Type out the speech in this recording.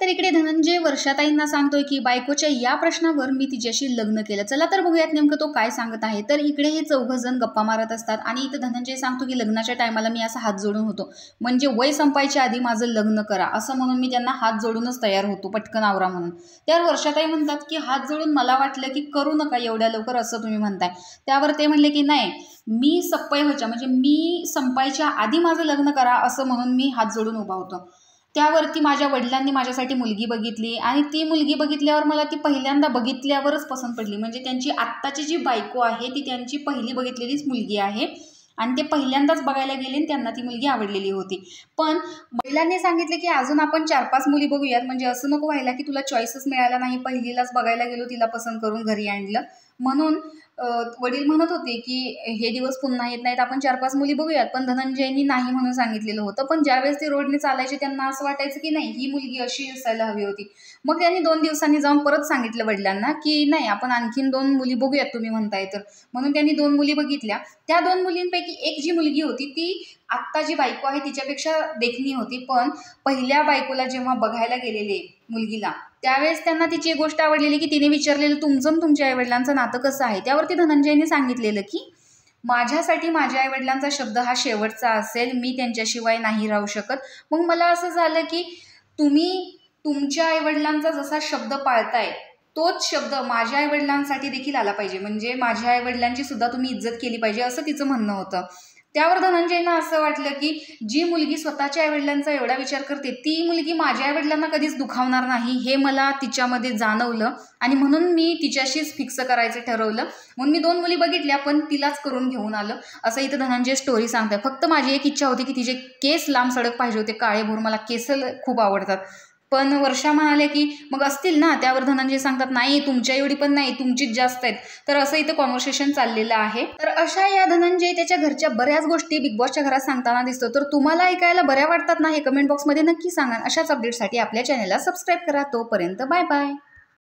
तर इकडे धनंजय वर्षाताईंना सांगतोय की बायकोच्या या प्रश्नावर मी तिच्याशी लग्न केलं। चला तर बघूयात नेमकं तो काय सांगत आहे। तर इकडे हे चौघजण गप्पा मारत असतात आणि इथं धनंजय सांगतो की लग्नाच्या टायमाला मी असा हात जोडून होतो, म्हणजे वय संपायच्या आधी माझं लग्न करा असं म्हणून मी त्यांना हात जोडूनच तयार होतो, पटकन आवरा म्हणून। त्यावर वर्षाताई म्हणतात की हात जोडून मला वाटलं की करू नका एवढ्या लवकर असं तुम्ही म्हणताय। त्यावर ते म्हणले की नाही, मी सप्पय व्हायच्या म्हणजे मी संपायच्या आधी माझं लग्न करा असं म्हणून मी हात जोडून उभा होतो। त्यावरती माझ्या वडिलांनी माझ्यासाठी मुलगी बघितली आणि ती मुलगी बघितल्यावर मला ती पहिल्यांदा बघितल्यावरच पसंत पडली, म्हणजे त्यांची आत्ताची जी बायको आहे ती त्यांची पहिली बघितलेलीच मुलगी आहे आणि ते पहिल्यांदाच बघायला गेले आणि त्यांना ती मुलगी आवडलेली होती। पण वडिलांनी सांगितले की अजून आपण 4-5 मुली बघूयात, म्हणजे असं नको व्हायला की तुला चॉईसच मिळाला नाही, पहिलीलाच बघायला गेलो तिला पसंत करून घरी आणलं। म्हणून वडील म्हणत होते की हे दिवस पुन्हा येत नाहीत, आपण 4-5 मुली बघूयात, पण धनंजयनी नाही म्हणून सांगितलेलं होतं। पण ज्यावेळेस ते रोडने चालायचे त्यांना असं वाटायचं की नाही, ही मुलगी अशी असायला हवी होती। मग त्यांनी 2 दिवसांनी जाऊन परत सांगितलं वडिलांना की नाही, आपण आणखीन 2 मुली बघूयात तुम्ही म्हणताय तर। म्हणून त्यांनी 2 मुली बघितल्या। त्या 2 मुलींपैकी एक जी मुलगी होती ती आत्ता जी बायको आहे तिच्यापेक्षा देखणी होती, पण पहिल्या बायकोला जेव्हा बघायला गेलेले मुलगीला त्यावेळेस त्यांना तिची एक गोष्ट आवडलेली की तिने विचारलेलं तुमचं आणि तुमच्या आईवडिलांचं नातं कसं आहे। त्यावरती धनंजयने सांगितलेलं की माझ्यासाठी माझ्या आईवडिलांचा शब्द हा शेवटचा असेल, मी त्यांच्याशिवाय नाही राहू शकत। मग मला असं झालं की तुम्ही तुमच्या आईवडिलांचा जसा शब्द पाळताय तोच शब्द माझ्या आईवडिलांसाठी देखील आला पाहिजे, म्हणजे माझ्या आईवडिलांची सुद्धा तुम्ही इज्जत केली पाहिजे असं तिचं म्हणणं होतं। त्यावर धनंजयना असं वाटलं की जी मुलगी स्वतःच्या आईवडिलांचा एवढा विचार करते ती मुलगी माझ्या आईवडिलांना कधीच दुखावणार नाही, हे मला तिच्यामध्ये जाणवलं आणि म्हणून मी तिच्याशीच फिक्स करायचं ठरवलं। म्हणून मी 2 मुली बघितल्या पण तिलाच करून घेऊन आलं, असं इथं धनंजय स्टोरी सांगताय। फक्त माझी एक इच्छा होती की तिचे केस लांब सडक पाहिजे होते, काळेभोर, मला केस खूप आवडतात। पण वर्षा म्हणाले की मग असतील ना, त्यावर धनंजय सांगतात नाही तुमच्या एवढी पण नाही, तुमचीच जास्त आहेत। तर असं इथं कॉन्व्हर्सेशन चाललेलं आहे। तर अशा या धनंजय त्याच्या घरच्या बऱ्याच गोष्टी बिग बॉसच्या घरात सांगताना दिसतो। तर तुम्हाला ऐकायला बऱ्या वाटतात ना, हे कमेंट बॉक्समध्ये नक्की सांगा। अशाच अपडेटसाठी आपल्या चॅनलला सबस्क्राईब करा। तोपर्यंत बाय बाय।